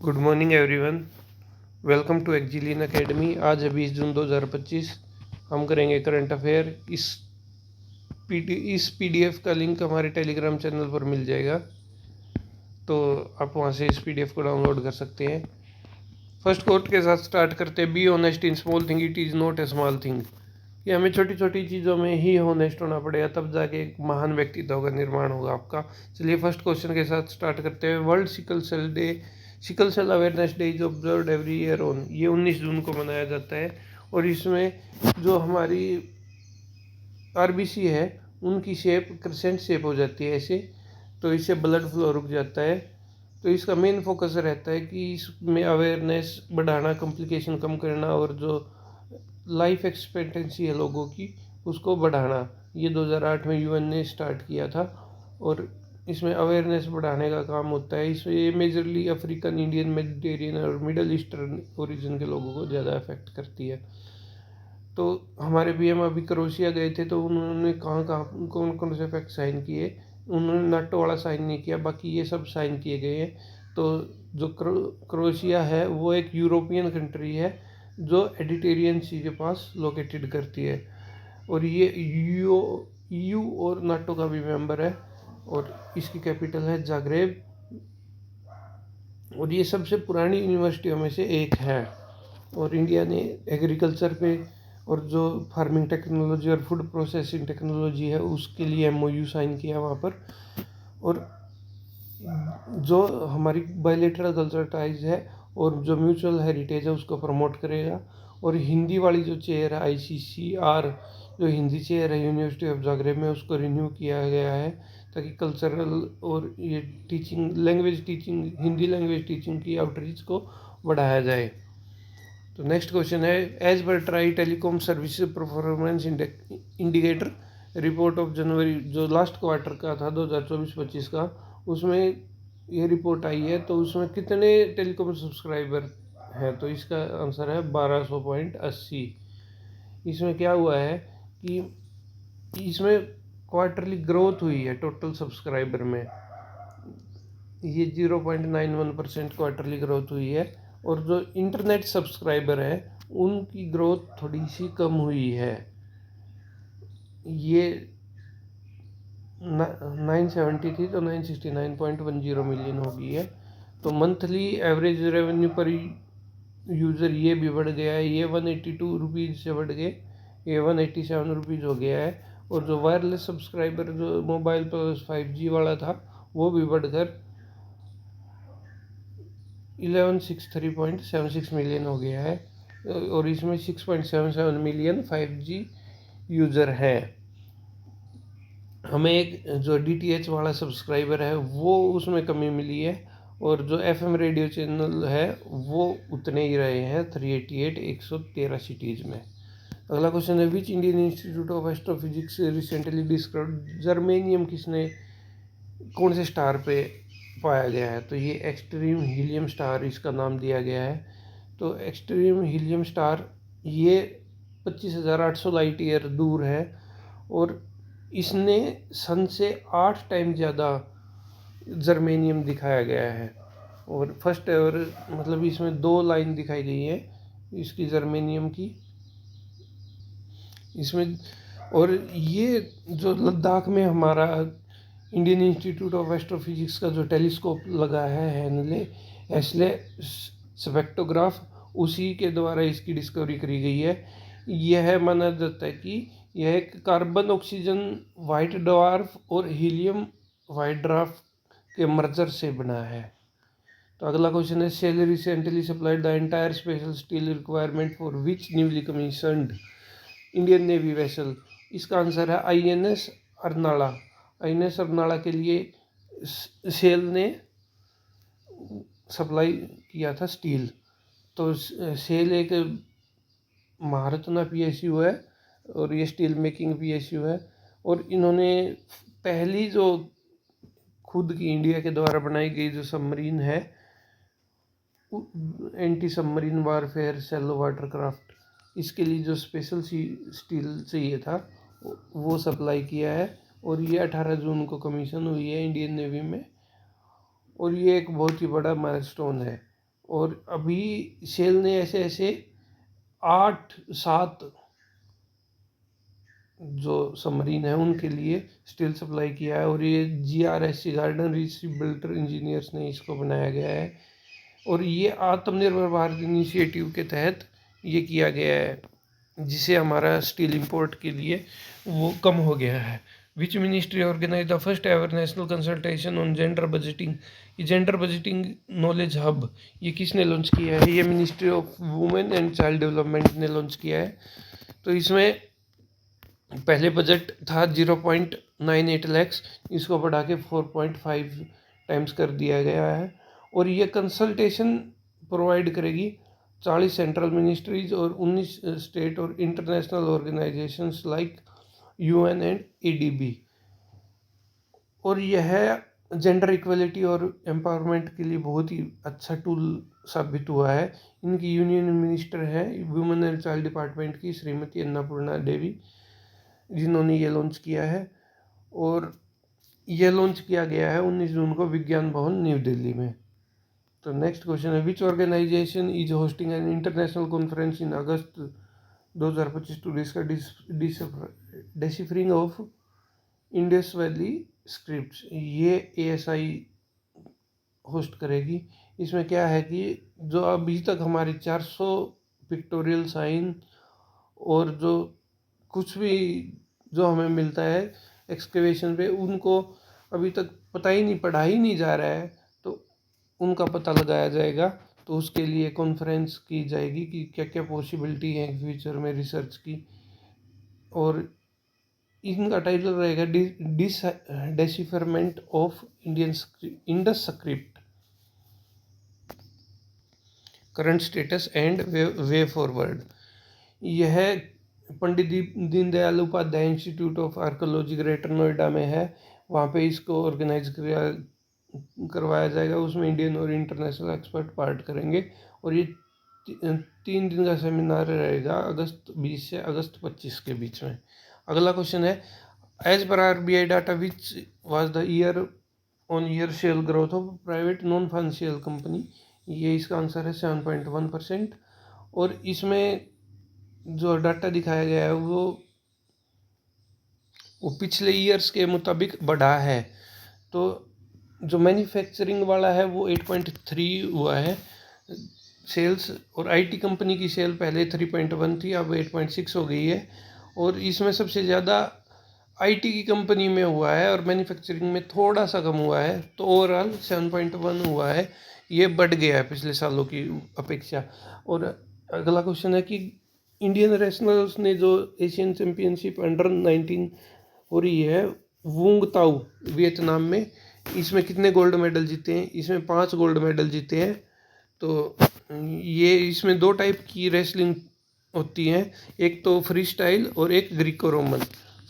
Good morning everyone. Welcome to Exillion academy. आज है 20 June 2025। हम करेंगे करंट अफेयर। इस पीडीएफ का लिंक हमारे टेलीग्राम चैनल पर मिल जाएगा, तो आप वहाँ से इस पीडीएफ को डाउनलोड कर सकते हैं। फर्स्ट कोट के साथ स्टार्ट करते हैं। Be honest in small thing, it is not a small thing. कि हमें छोटी छोटी चीज़ों में ही ऑनेस्ट होना पड़ेगा, तब जाके एक महान व्यक्तित्व का निर्माण होगा आपका। चलिए फर्स्ट क्वेश्चन के साथ स्टार्ट करते हैं। World sickle cell day, sickle cell awareness day is observed every year on, ये 19 जून को मनाया जाता है। और इसमें जो हमारी आरबीसी है उनकी शेप क्रिसेंट शेप हो जाती है ऐसे, तो इससे ब्लड फ्लो रुक जाता है। तो इसका मेन फोकस रहता है कि इसमें अवेयरनेस बढ़ाना, कॉम्प्लिकेशन कम करना और जो लाइफ एक्सपेक्टेंसी है लोगों की उसको बढ़ाना। ये 2008 में यूएन ने स्टार्ट किया था और इसमें अवेयरनेस बढ़ाने का काम होता है। इसमें ये मेजरली अफ्रीकन, इंडियन, मेडिटेरियन और मिडल ईस्टर्न ओरिजिन के लोगों को ज़्यादा अफेक्ट करती है। तो हमारे पीएम अभी क्रोएशिया गए थे, तो उन्होंने कहाँ कहाँ कौन कौन से फैक्ट साइन किए। उन्होंने नाटो वाला साइन नहीं किया, बाकी ये सब साइन किए गए हैं। तो जो क्रोएशिया है वो एक यूरोपियन कंट्री है जो एडिटेरियन सी के पास लोकेटेड करती है, और ये ईयू और नाटो का भी मेंबर है, और इसकी कैपिटल है जाग्रेब। और ये सबसे पुरानी यूनिवर्सिटियों में से एक है। और इंडिया ने एग्रीकल्चर पे और जो फार्मिंग टेक्नोलॉजी और फूड प्रोसेसिंग टेक्नोलॉजी है उसके लिए एमओयू साइन किया वहाँ पर। और जो हमारी बायलैटरल कल्चर टाइज है और जो म्यूचुअल हेरिटेज है उसको प्रमोट करेगा। और हिंदी वाली जो चेयर है आईसीसीआर, जो हिंदी चेयर है यूनिवर्सिटी ऑफ जाग्रेब में, उसको रिन्यू किया गया है ताकि कल्चरल और ये teaching language teaching, Hindi language teaching की आउटरीच को बढ़ाया जाए। तो नेक्स्ट क्वेश्चन है, as per TRAI telecom services performance indicator report of January, जो लास्ट क्वार्टर का था 2024-25 का, उसमें ये रिपोर्ट आई है। तो उसमें कितने टेलीकॉम सब्सक्राइबर हैं? तो इसका आंसर है 1200.80। इसमें क्या हुआ है कि इसमें क्वार्टरली ग्रोथ हुई है टोटल सब्सक्राइबर में, ये 0.91% क्वार्टरली ग्रोथ हुई है। और जो इंटरनेट सब्सक्राइबर है उनकी ग्रोथ थोड़ी सी कम हुई है, ये 970 थी तो 969.10 मिलियन हो गई है। तो मंथली एवरेज रेवेन्यू पर यूज़र ये भी बढ़ गया है, ये 182 रुपीज़ से बढ़ गए, ये 187 रुपीज़ हो गया है। और जो वायरलेस सब्सक्राइबर जो मोबाइल प्लस 5G वाला था वो भी बढ़कर 1163.76 मिलियन हो गया है, और इसमें 6.77 मिलियन 5G यूज़र हैं। हमें एक जो DTH वाला सब्सक्राइबर है वो उसमें कमी मिली है, और जो FM रेडियो चैनल है वो उतने ही रहे हैं 388 113 सिटीज़ में। अगला क्वेश्चन है, which Indian institute of astrophysics recently discovered germanium, किसने कौन से स्टार पे पाया गया है? तो ये एक्सट्रीम हीलियम स्टार इसका नाम दिया गया है। तो एक्सट्रीम हीलियम स्टार ये 25,800 लाइट ईयर दूर है, और इसने सन से 8 टाइम ज़्यादा जर्मेनियम दिखाया गया है। और फर्स्ट एवर, मतलब इसमें 2 लाइन दिखाई गई है इसकी जर्मेनियम की इसमें। और ये जो लद्दाख में हमारा इंडियन इंस्टीट्यूट ऑफ एस्ट्रोफिजिक्स का जो टेलीस्कोप लगा है हेस्ले स्पेक्ट्रोग्राफ, उसी के द्वारा इसकी डिस्कवरी करी गई है। यह माना जाता है कि यह एक कार्बन ऑक्सीजन वाइट ड्वार्फ और हीलियम वाइट ड्वार्फ के मर्जर से बना है। तो अगला क्वेश्चन है, SAIL recently supplied the entire special steel requirement for which newly commissioned Indian Navy vessel? इसका आंसर है INS अर्नाला। INS अर्नाला के लिए शेल ने सप्लाई किया था स्टील। तो शेल एक महारत्ना PSU है और ये स्टील मेकिंग PSU है। और इन्होंने पहली जो खुद की इंडिया के द्वारा बनाई गई जो सबमरीन है, anti submarine warfare shallow watercraft, इसके लिए जो स्पेशल स्टील चाहिए था वो सप्लाई किया है। और ये 18 जून को कमीशन हुई है इंडियन नेवी में, और ये एक बहुत ही बड़ा माइलस्टोन है। और अभी शेल ने ऐसे ऐसे 8-7 जो सबमरीन है उनके लिए स्टील सप्लाई किया है, और ये GRSC garden reach builder engineers ने इसको बनाया गया है, और ये आत्मनिर्भर भारत इनिशिएटिव के तहत ये किया गया है, जिसे हमारा स्टील इंपोर्ट के लिए वो कम हो गया है। Which ministry organise the first ever national consultation on gender budgeting? ये जेंडर बजटिंग नॉलेज हब ये किसने लॉन्च किया है? ये ministry of women and child development ने लॉन्च किया है। तो इसमें पहले बजट था 0.98 लाख, इसको बढ़ा के 4.5 टाइम्स कर दिया गया है, और ये कंसल्टेशन प्रोवाइड करेगी 40 सेंट्रल मिनिस्ट्रीज और 19 स्टेट और international organisations like UN and ADB। और यह जेंडर इक्वलिटी और एम्पावरमेंट के लिए बहुत ही अच्छा टूल साबित हुआ है। इनकी यूनियन मिनिस्टर है वुमेन एंड चाइल्ड डिपार्टमेंट की श्रीमती अन्नपूर्णा देवी, जिन्होंने ये लॉन्च किया है, और यह लॉन्च किया गया है 19 जून को विज्ञान भवन न्यू दिल्ली में। तो नेक्स्ट क्वेश्चन है, which organisation is hosting an international conference in August 2025 to discuss deciphering of Indus valley scripts? ये ASI होस्ट करेगी। इसमें क्या है कि जो अभी तक हमारी 400 पिक्टोरियल साइन और जो कुछ भी जो हमें मिलता है एक्सकेवेशन पे, उनको अभी तक पता ही नहीं, पढ़ा ही नहीं जा रहा है, तो उनका पता लगाया जाएगा। तो उसके लिए कॉन्फ्रेंस की जाएगी कि क्या क्या पॉसिबिलिटी है फ्यूचर में रिसर्च की, और इनका टाइटल रहेगा decipherment of Indus script, current status and way forward. यह Pandit Deendayal Upadhyay institute of archaeology Greater Noida में है, वहाँ पे इसको ऑर्गेनाइज करवाया जाएगा। उसमें इंडियन और इंटरनेशनल एक्सपर्ट पार्ट करेंगे, और ये 3 दिन का सेमिनार रहेगा अगस्त 20 से अगस्त 25 के बीच में। अगला क्वेश्चन है, as per RBI data which was the year on year share growth of private non financial company? ये इसका आंसर है 7.1%, और इसमें जो डाटा दिखाया गया है वो पिछले ईयर्स के मुताबिक बढ़ा है। तो जो मैन्युफैक्चरिंग वाला है वो 8.3 हुआ है सेल्स, और IT कंपनी की सेल पहले 3.1 थी, अब 8.6 हो गई है, और इसमें सबसे ज़्यादा IT की कंपनी में हुआ है और मैन्युफैक्चरिंग में थोड़ा सा कम हुआ है। तो ओवरऑल 7.1 हुआ है, ये बढ़ गया है पिछले सालों की अपेक्षा। और अगला क्वेश्चन है कि इंडियन रेसलर्स ने जो एशियन चैम्पियनशिप अंडर-19 हो रही है वुंग ताऊ वियतनाम में, इसमें कितने गोल्ड मेडल जीते हैं? इसमें 5 गोल्ड मेडल जीते हैं। तो ये इसमें 2 टाइप की रेसलिंग होती हैं, एक तो फ्री स्टाइल और एक ग्रीको रोमन।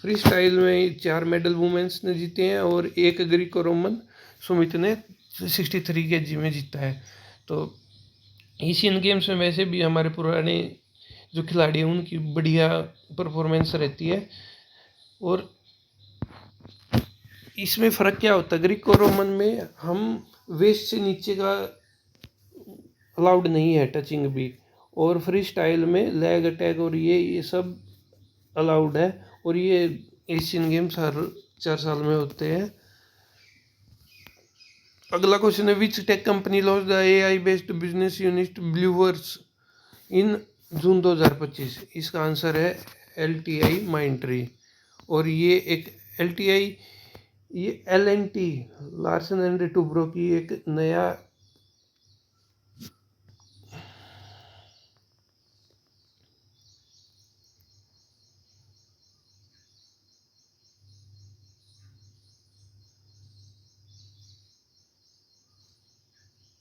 फ्री स्टाइल में 4 मेडल वुमेन्स ने जीते हैं, और एक ग्रीको रोमन सुमित ने 63 kg में जीता है। तो एशियन गेम्स में वैसे भी हमारे पुराने जो खिलाड़ी हैं उनकी बढ़िया परफॉर्मेंस रहती है। और इसमें फ़र्क क्या होता है, ग्रीको रोमन में हम वेस्ट से नीचे का अलाउड नहीं है टचिंग भी, और फ्री स्टाइल में लेग अटैक और ये सब अलाउड है, और ये एशियन गेम्स हर 4 साल में होते हैं। अगला क्वेश्चन है, which tech company launch the AI based business unit Blueverse in June 2025? इसका आंसर है LTI माइंडट्री। और ये एक LTI ये L&T लार्सन एंड टुब्रो की एक नया